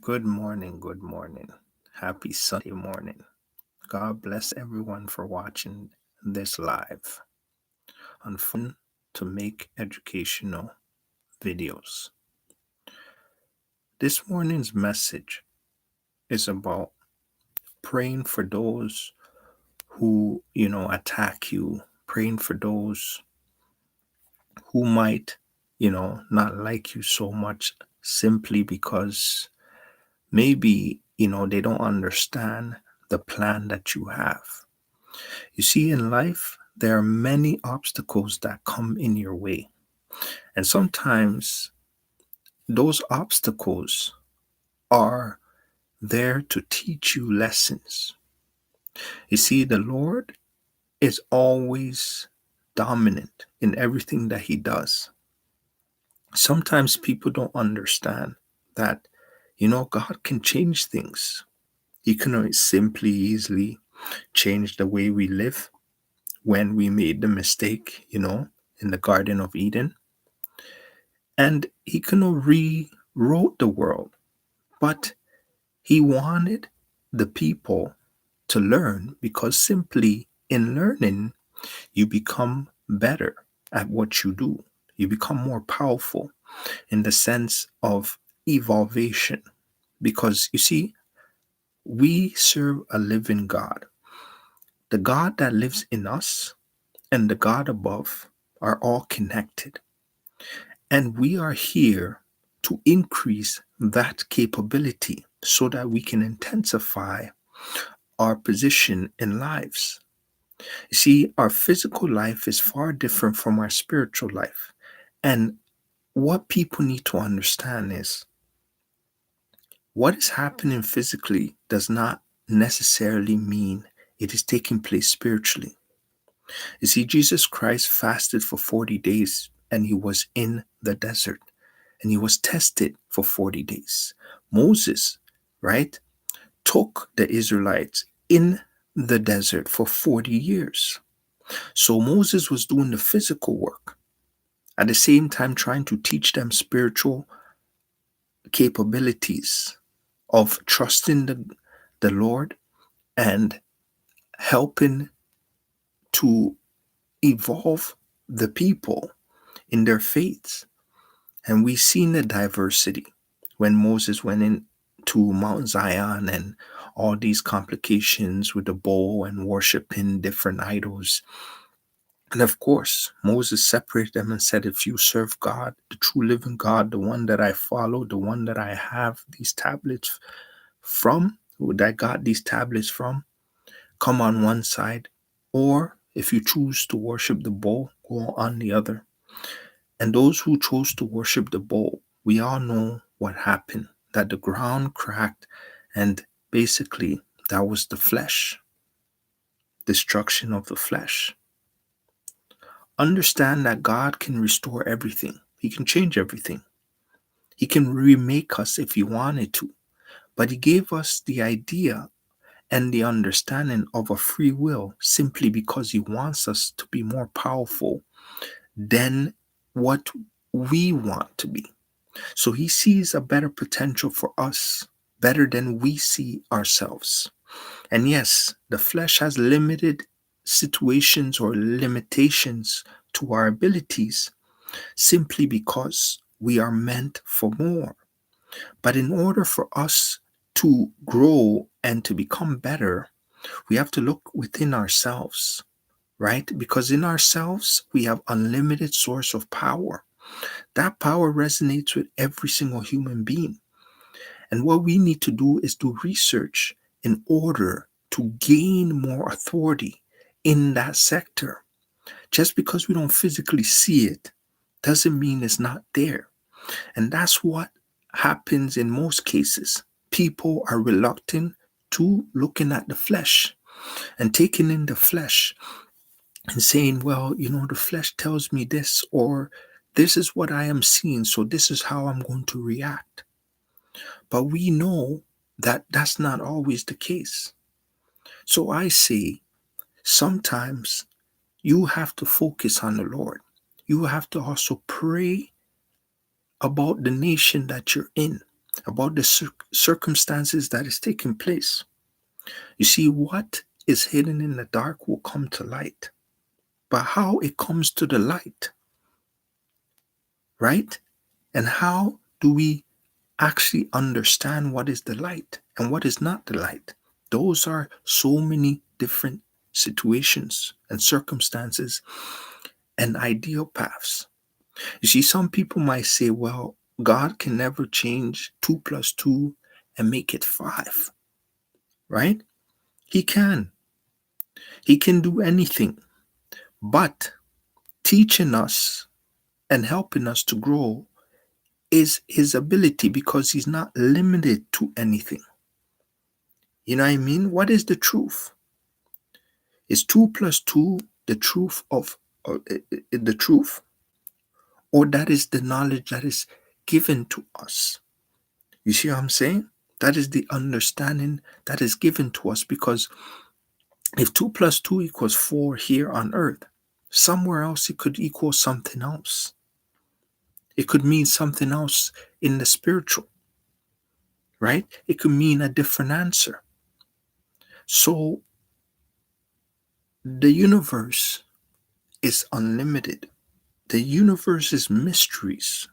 Good morning, good morning. Happy Sunday morning. God bless everyone for watching this live on Fun to Make Educational Videos. This morning's message is about praying for those who, attack you, praying for those who might, not like you so much simply because maybe, they don't understand the plan that you have. You see, in life, there are many obstacles that come in your way. And sometimes those obstacles are there to teach you lessons. You see, the Lord is always dominant in everything that He does. Sometimes people don't understand that, God can change things. He can simply, easily change the way we live when we made the mistake, in the Garden of Eden. And he could have rewrote the world, but he wanted the people to learn because simply in learning, you become better at what you do. You become more powerful in the sense of evolvation. Because you see, we serve a living God. The God that lives in us and the God above are all connected. And we are here to increase that capability so that we can intensify our position in lives. You see, our physical life is far different from our spiritual life. And what people need to understand is what is happening physically does not necessarily mean it is taking place spiritually. You see, Jesus Christ fasted for 40 days and he was in the desert and he was tested for 40 days. Moses, right, took the Israelites in the desert for 40 years. So Moses was doing the physical work at the same time trying to teach them spiritual capabilities of trusting the Lord and helping to evolve the people in their faiths. And we've seen the diversity when Moses went into Mount Zion and all these complications with the bow and worshiping different idols. And of course, Moses separated them and said, if you serve God, the true living God, the one that I follow, the one that I have these tablets from, that I got these tablets from, come on one side. Or if you choose to worship the bull, go on the other. And those who chose to worship the bull, we all know what happened, that the ground cracked, and basically that was the flesh, destruction of the flesh. Understand that God can restore everything. He can change everything. He can remake us if he wanted to. But he gave us the idea and the understanding of a free will simply because he wants us to be more powerful than what we want to be. So he sees a better potential for us, better than we see ourselves. And yes, the flesh has limited situations or limitations to our abilities simply because we are meant for more. But in order for us to grow and to become better, we have to look within ourselves, right? Because in ourselves, we have unlimited source of power. That power resonates with every single human being. And what we need to do is do research in order to gain more authority in that sector. Just because we don't physically see it doesn't mean it's not there. And that's what happens in most cases. People are reluctant to looking at the flesh and taking in the flesh and saying, well, the flesh tells me this, or this is what I am seeing, so this is how I'm going to react. But we know that that's not always the case. So I say, sometimes you have to focus on the Lord. You have to also pray about the nation that you're in. about the circumstances that is taking place. You see, what is hidden in the dark will come to light. But how it comes to the light, right? And how do we actually understand what is the light and what is not the light? Those are so many different situations and circumstances and ideal paths. You see, some people might say, well, God can never change 2 plus 2 and make it 5, right? He can. He can do anything. But teaching us and helping us to grow is his ability, because he's not limited to anything. You know what I mean? What is the truth? Is 2 plus 2 the truth of the truth? Or that is the knowledge that is given to us? You see what I'm saying? That is the understanding that is given to us, because if 2 plus 2 equals 4 here on earth, somewhere else it could equal something else. It could mean something else in the spiritual, right? It could mean a different answer. So the universe is unlimited. The universe is mysteries.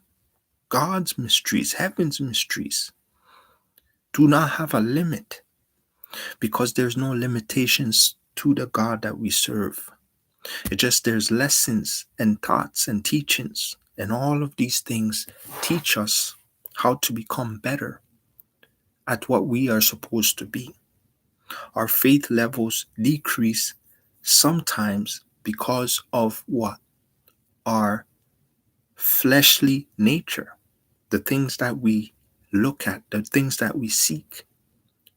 God's mysteries, heaven's mysteries, do not have a limit, because there's no limitations to the God that we serve. It just there's lessons and thoughts and teachings, and all of these things teach us how to become better at what we are supposed to be. Our faith levels decrease sometimes because of what? Our fleshly nature, the things that we look at, the things that we seek,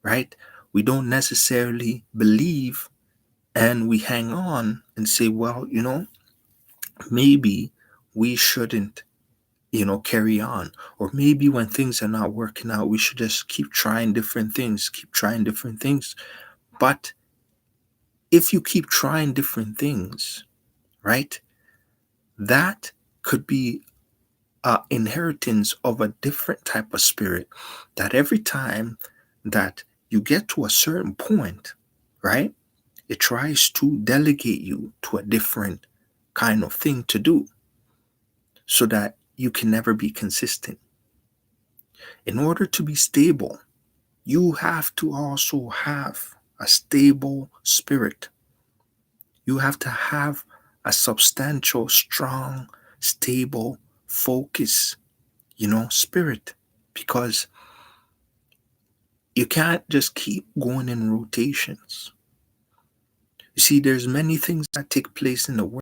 right? We don't necessarily believe, and we hang on and say, well, maybe we shouldn't, carry on. Or maybe when things are not working out, we should just keep trying different things, keep trying different things. But if you keep trying different things, right, that could be inheritance of a different type of spirit, that every time that you get to a certain point, right, it tries to delegate you to a different kind of thing to do, so that you can never be consistent. In order to be stable, you have to also have a stable spirit. You have to have a substantial, strong, stable, focus, spirit, because you can't just keep going in rotations. You see, there's many things that take place in the world